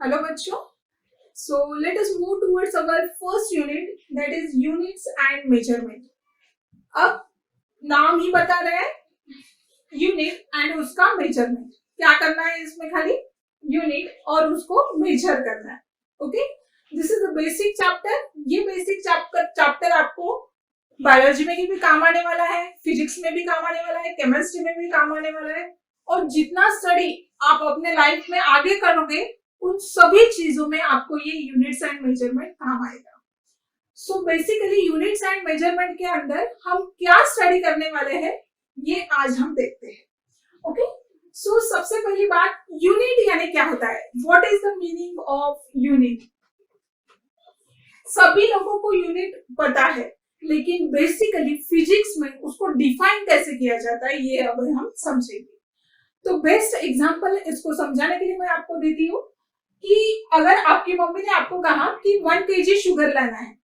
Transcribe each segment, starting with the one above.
Hello बच्चों. So let us move towards our first unit, that is units and measurement. अब नाम ही बता रहा है यूनिट एंड उसका मेजरमेंट. क्या करना है इसमें? खाली यूनिट और उसको मेजर करना है. Okay, this is the basic chapter. ये बेसिक चैप्टर आपको बायोलॉजी में भी काम आने वाला है, फिजिक्स में भी काम आने वाला है, केमिस्ट्री में भी काम आने वाला है. और जितना स्टडी आप अपने लाइफ में आगे करोगे उन सभी चीजों में आपको ये यूनिट्स एंड मेजरमेंट काम आएगा. So basically units and measurement के अंदर हम क्या स्टडी करने वाले हैं ये आज हम देखते हैं. ओके, सो सबसे पहली बात, यूनिट यानी क्या होता है? What is the meaning of unit? सभी लोगों को यूनिट पता है, लेकिन बेसिकली फिजिक्स में उसको डिफाइन कैसे किया जाता है ये अब हम समझेंगे. तो बेस्ट एग्जांपल इसको समझाने के लिए मैं आपको देती हूँ कि अगर आपकी मम्मी ने आपको कहा कि 1 केजी शुगर लाना है,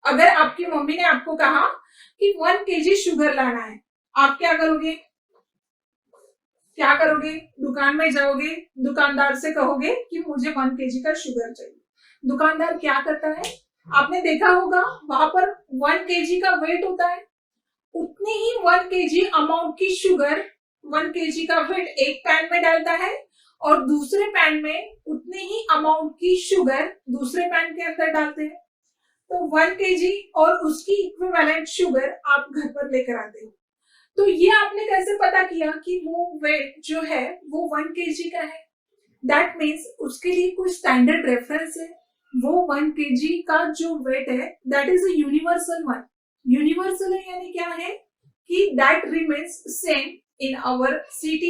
अगर आपकी मम्मी ने आपको कहा कि 1 केजी शुगर लाना है, आप क्या करोगे? दुकान में जाओगे, दुकानदार से कहोगे कि मुझे 1 केजी का शुगर चाहिए. दुकानदार क्या करता है? आपने देखा होगा वहां पर 1 केजी का वेट होता है, उतनी ही 1 केजी अमाउंट की शुगर 1 केजी का वेट एक पैन में डालता है और दूसरे पैन में उतनी ही अमाउंट की शुगर दूसरे पैन के अंदर डालते हैं. तो 1 केजी और उसकी इक्विवेलेंट शुगर आप घर पर लेकर आते हो. तो ये आपने कैसे पता किया कि वो वेट जो है वो 1 केजी का है? दैट मीन्स उसके लिए कोई स्टैंडर्ड रेफरेंस है. वो 1 केजी का जो वेट है that is a universal one. Universal है यानी क्या है कि that remains same in our city,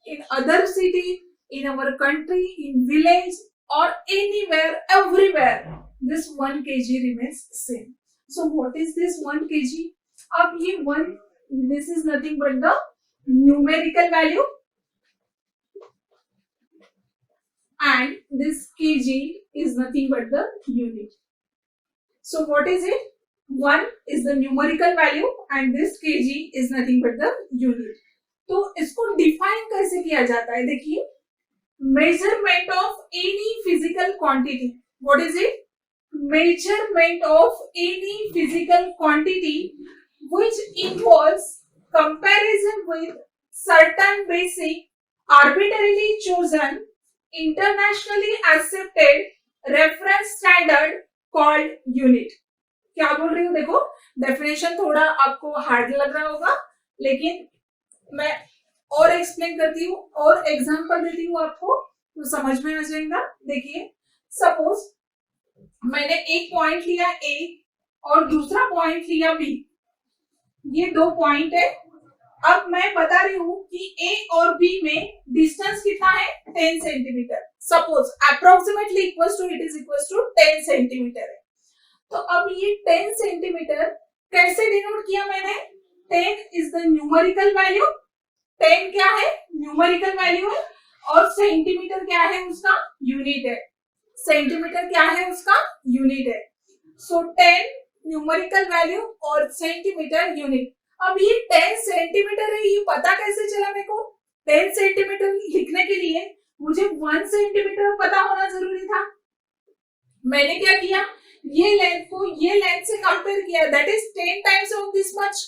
in other city, in our country, in village or anywhere, everywhere, this 1 kg remains same. So what is this 1 kg? अब ये 1, this is nothing but the numerical value and this kg is nothing but the unit. So what is it? 1 is the numerical value and this kg is nothing but the unit. तो इसको define कैसे किया जाता है? देखिए, measurement of any physical quantity. What is it? Measurement of any physical quantity which involves comparison with certain basic arbitrarily chosen internationally accepted reference standard called unit. क्या बोल रही हूँ? देखो, डेफिनेशन थोड़ा आपको हार्ड लग रहा होगा, लेकिन मैं और एक्सप्लेन करती हूँ और एग्जांपल देती हूँ आपको तो समझ में आ जाएगा. देखिए, सपोज मैंने एक पॉइंट लिया ए और दूसरा पॉइंट लिया बी. ये 2 पॉइंट है. अब मैं बता रही हूँ कि ए और बी में डिस्टेंस कितना है? 10 centimetre. Suppose approximately equal to, it is equal to 10 centimetre है. तो अब ये 10 सेंटीमीटर कैसे डिनोट किया मैंने? 10 is the numerical value. 10 क्या है? न्यूमेरिकल वैल्यू है. और सेंटीमीटर क्या है? उसका यूनिट है. सेंटीमीटर क्या है? उसका यूनिट है. सो 10 न्यूमेरिकल वैल्यू और सेंटीमीटर यूनिट. अब ये 10 सेंटीमीटर है, ये पता कैसे चला मेरे को? 10 सेंटीमीटर लिखने के लिए मुझे 1 सेंटीमीटर पता होना जरूरी था. मैंने क्या किया? ये लेंथ को ये लेंथ से कंपेयर किया, that is 10 times of this much.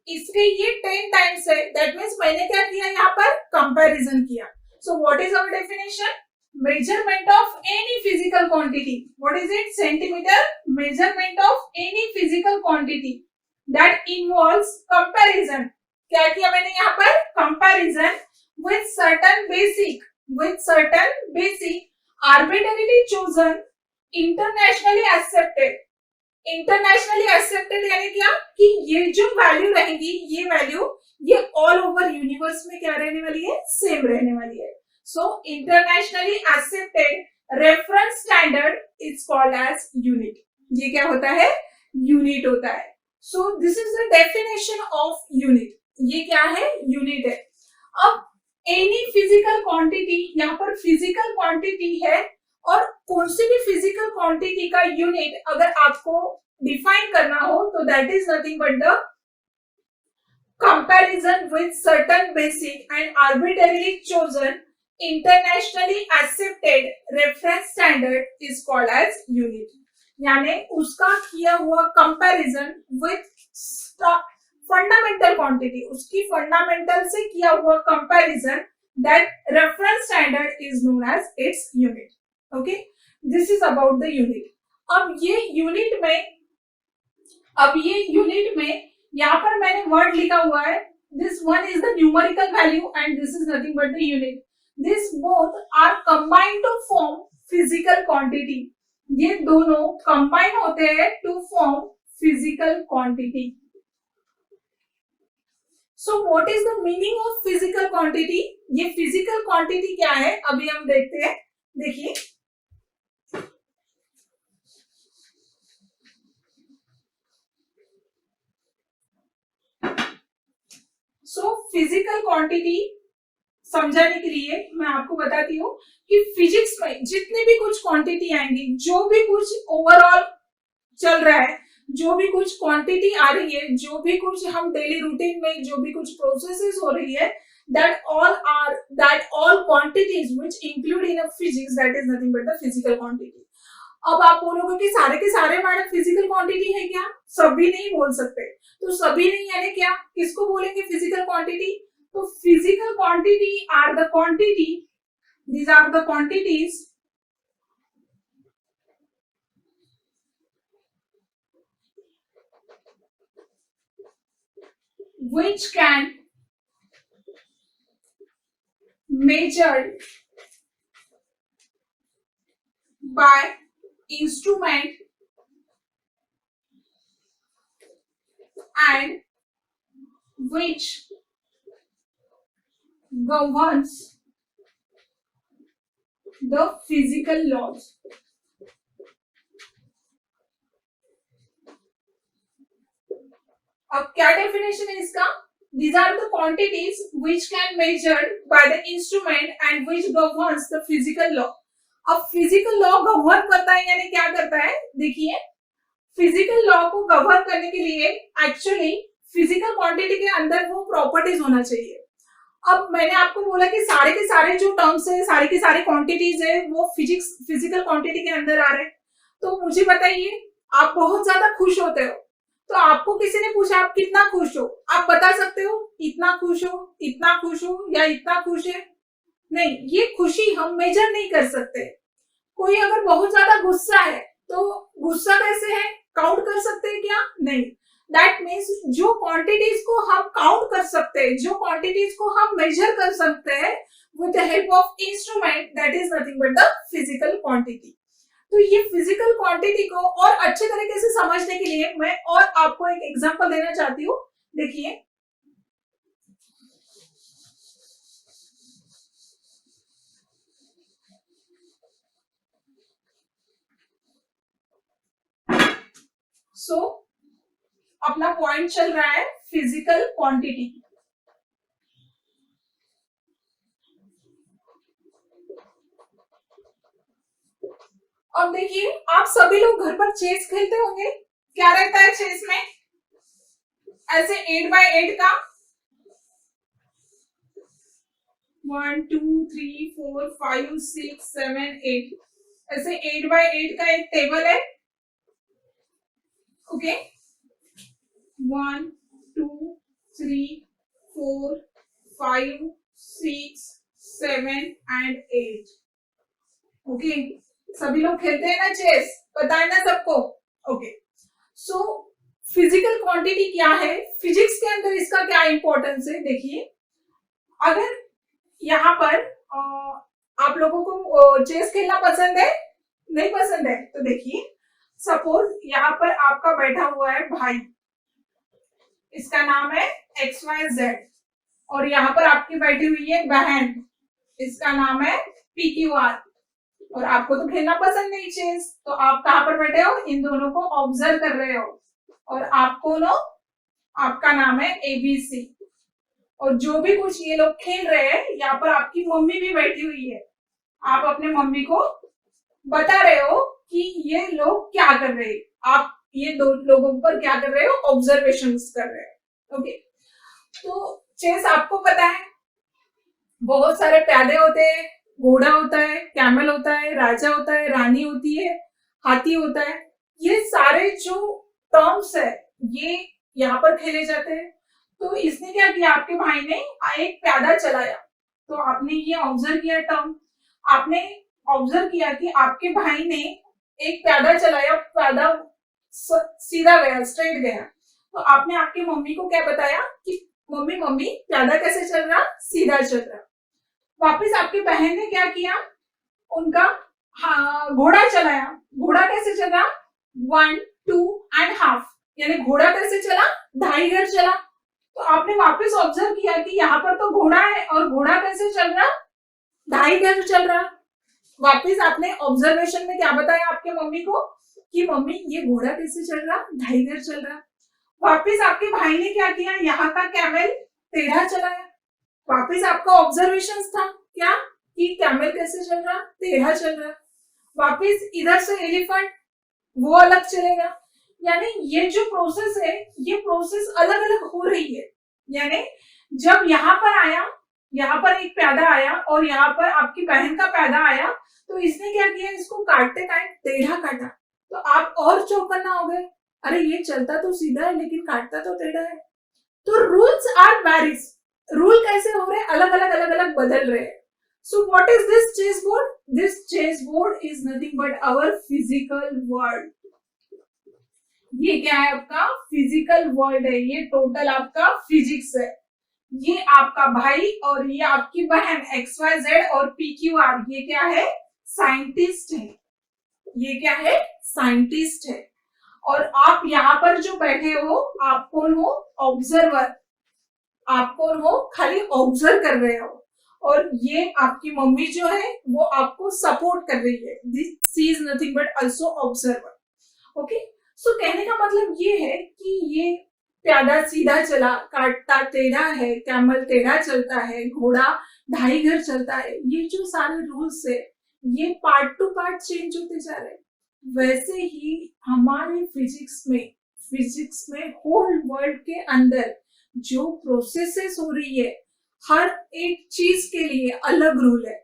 इसके ये 10 टाइम्स है, दैट मीन्स मैंने क्या किया? यहाँ पर कंपैरिजन किया. So what is our definition? Measurement of any physical quantity. What is it? Centimetre. Measurement of any physical quantity that involves comparison. क्या किया मैंने यहाँ पर? Comparison with certain basic arbitrarily chosen internationally accepted. Internationally accepted यानी क्या कि ये जो वैल्यू रहेगी, ये वैल्यू ये ऑल ओवर यूनिवर्स में क्या रहने वाली है? सेम रहने वाली है. So internationally accepted reference standard is called as unit. ये क्या होता है? यूनिट होता है. So this is the definition of unit. ये क्या है? यूनिट है. अब एनी फिजिकल क्वांटिटी, यहाँ पर फिजिकल क्वांटिटी है और कौन सी भी फिजिकल क्वांटिटी का यूनिट अगर आपको डिफाइन करना हो तो that is nothing but the comparison with certain basic and arbitrarily chosen internationally accepted reference standard is called as unit, यानी उसका किया हुआ कंपैरिजन विथ फंडामेंटल क्वांटिटी, उसकी फंडामेंटल से किया हुआ comparison, that reference standard is known as its unit. Okay, this is about the unit. अब ये यूनिट में यहाँ पर मैंने वर्ड लिखा हुआ है, this one is the numerical value and this is nothing but the unit. This both are combined to form physical quantity. ये दोनों combine होते हैं to form physical quantity. So what is the meaning of physical quantity? ये physical quantity क्या है अभी हम देखते हैं. देखिए, सो फिजिकल क्वांटिटी समझाने के लिए मैं आपको बताती हूँ कि फिजिक्स में जितने भी कुछ क्वांटिटी आएंगी, जो भी कुछ ओवरऑल चल रहा है, जो भी कुछ क्वांटिटी आ रही है, जो भी कुछ हम डेली रूटीन में जो भी कुछ प्रोसेसेस हो रही है, that all quantities which include in a physics, that is nothing but the physical quantity. अब आप बोलोगे कि सारे के सारे मैडम फिजिकल क्वांटिटी है क्या? सभी नहीं बोल सकते. तो सभी नहीं यानी क्या, किसको बोलेंगे फिजिकल क्वांटिटी? तो physical quantity are the quantity, these are the quantities which can measured by instrument and which governs the physical laws. अब क्या डेफिनेशन है इसका? These are the quantities which can measured by the instrument and which governs the physical law. अब physical law govern करता है यानी क्या करता है? देखिए, फिजिकल लॉ को गवर्न करने के लिए एक्चुअली फिजिकल क्वांटिटी के अंदर वो प्रॉपर्टीज होना चाहिए. अब मैंने आपको बोला कि सारे के सारे जो टर्म्स है, सारी की सारी क्वांटिटीज है, वो फिजिकल क्वांटिटी के अंदर आ रहे हैं. तो मुझे बताइए, आप बहुत ज्यादा खुश होते हो, तो आपको किसी ने पूछा आप कितना खुश हो, आप बता सकते हो इतना खुश हो या इतना खुश है? नहीं, ये खुशी हम मेजर नहीं कर सकते. कोई अगर बहुत ज्यादा गुस्सा है तो गुस्सा कैसे है, काउंट कर सकते हैं क्या? नहीं. दैट मीन्स जो क्वांटिटीज को हम काउंट कर सकते हैं, जो क्वांटिटीज को हम मेजर कर सकते हैं with the help of instrument, that is nothing but the physical quantity. तो ये फिजिकल क्वांटिटी को और अच्छे तरीके से समझने के लिए मैं और आपको एक एग्जांपल देना चाहती हूँ. देखिए, सो अपना पॉइंट चल रहा है फिजिकल क्वांटिटी. अब देखिए, आप सभी लोग घर पर चेस खेलते होंगे. क्या रहता है चेस में? ऐसे 8x8 का 1 2 3 4 5 6 7 8, ऐसे 8x8 का एक टेबल है. Okay, 1 2 3 4 5 6 7 and 8. ओके, सभी लोग खेलते हैं ना चेस, पता है ना सबको? ओके, सो फिजिकल क्वांटिटी क्या है, फिजिक्स के अंदर इसका क्या इंपॉर्टेंस है? देखिए, अगर यहाँ पर आप लोगों को चेस खेलना पसंद है, नहीं पसंद है? तो देखिए, सपोज यहाँ पर आपका बैठा हुआ है भाई, इसका नाम है XYZ, और यहाँ पर आपकी बैठी हुई है बहन, इसका नाम है PQR, और आपको तो खेलना पसंद नहीं चेस, तो आप कहाँ पर बैठे हो? इन दोनों को ऑब्जर्व कर रहे हो, और आपको नो, आपका नाम है ABC, और जो भी कुछ ये लोग खेल रहे हैं, यहाँ पर आपकी मम्मी भी बैठी हुई है. आप अपने मम्मी को बता रहे हो कि ये लोग क्या कर रहे हैं, आप ये दो लोगों पर क्या कर रहे हो? ऑब्जर्वेशंस कर रहे हो. ओके, तो चेस आपको पता है, बहुत सारे प्यादे होते हैं, घोड़ा होता है, कैमल होता है, राजा होता है, रानी होती है, हाथी होता है। ये सारे जो टर्म्स है ये यहाँ पर खेले जाते हैं। तो इसने क्या किया, आपके भाई ने एक प्यादा चलाया, तो आपने ये ऑब्जर्व किया टर्म, आपने ऑब्जर्व किया कि आपके भाई ने एक प्यादा चलाया, प्यादा सीधा गया, स्ट्रेट गया। तो आपने आपकी मम्मी को क्या बताया कि मम्मी मम्मी प्यादा कैसे चल रहा, सीधा चल रहा। वापस आपकी बहन ने क्या किया, उनका घोड़ा चलाया, घोड़ा कैसे चला, 1 2 एंड हाफ, यानी घोड़ा कैसे चला, 2.5 घर चला। तो आपने वापस ऑब्जर्व किया कि यहाँ पर तो घोड़ा है और घोड़ा कैसे चल रहा, 2.5 घर चल रहा। वापस आपने ऑब्जर्वेशन में क्या बताया आपके मम्मी को कि मम्मी ये घोड़ा कैसे चल रहा, 2.5 घर चल रहा। वापस आपके भाई ने क्या किया, यहाँ का कैमल टेढ़ा चलाया। वापस आपका ऑब्जर्वेशन था क्या कि कैमल कैसे चल रहा, टेढ़ा चल रहा। वापस इधर से एलिफेंट, वो अलग चलेगा। यानी ये जो प्रोसेस है ये प्रोसेस अलग अलग हो रही है। यानी जब यहाँ पर आया, यहाँ पर एक प्यादा आया और यहाँ पर आपकी बहन का प्यादा आया, तो इसने क्या किया, इसको काटते टाइम टेढ़ा काटा। तो आप और चौकन्ना हो गए, अरे ये चलता तो सीधा है लेकिन काटता तो टेढ़ा है। तो रूल्स आर वेरीज, रूल कैसे हो रहे हैं, अलग अलग बदल रहे हैं। So what is this chess board, this chess board is nothing but our physical world. ये क्या है, आपका फिजिकल वर्ल्ड है, ये टोटल आपका फिजिक्स है। ये आपका भाई और ये आपकी बहन XYZ और PQR, ये क्या है, साइंटिस्ट है। ये क्या है, साइंटिस्ट है। और आप यहाँ पर जो बैठे हो, आप कौन हो, ऑब्जर्वर। आप कौन हो, खाली ऑब्जर्व कर रहे हो। और ये आपकी मम्मी जो है वो आपको सपोर्ट कर रही है, this is nothing but also observer. Okay, so कहने का मतलब ये है कि ये प्यादा सीधा चला, काटता टेढ़ा है, कैमल टेढ़ा चलता है, घोड़ा 2.5 घर चलता है। ये जो सारे रूल्स है ये पार्ट टू पार्ट चेंज होते जा रहे हैं। वैसे ही हमारे फिजिक्स में होल वर्ल्ड के अंदर जो प्रोसेसेस हो रही है, हर एक चीज के लिए अलग रूल है।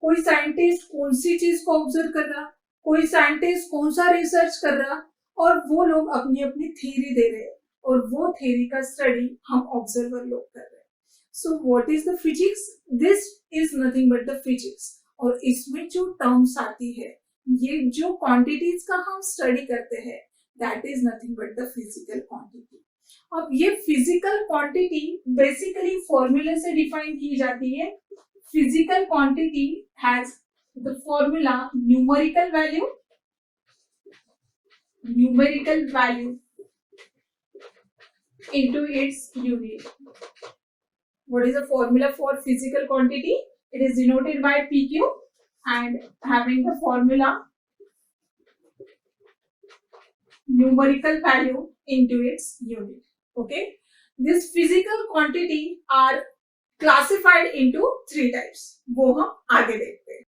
कोई साइंटिस्ट कौन सी चीज को ऑब्जर्व कर रहा, कोई साइंटिस्ट कौन सा रिसर्च कर रहा, और वो लोग अपनी अपनी थ्योरी दे रहे हैं, और वो थ्योरी का स्टडी हम ऑब्जर्वर लोग कर रहे हैं। So what is the physics, this is nothing but the physics. और इसमें जो टर्म्स आती है, ये जो क्वांटिटीज का हम स्टडी करते हैं, that is nothing but the physical quantity. अब ये फिजिकल क्वांटिटी बेसिकली फॉर्मूले से डिफाइन की जाती है। Physical quantity has the formula numerical value into its unit. What is the formula for physical quantity? It is denoted by PQ and having the formula numerical value into its unit. Okay, this physical quantity are classified into 3 types. वो हम आगे देखते हैं।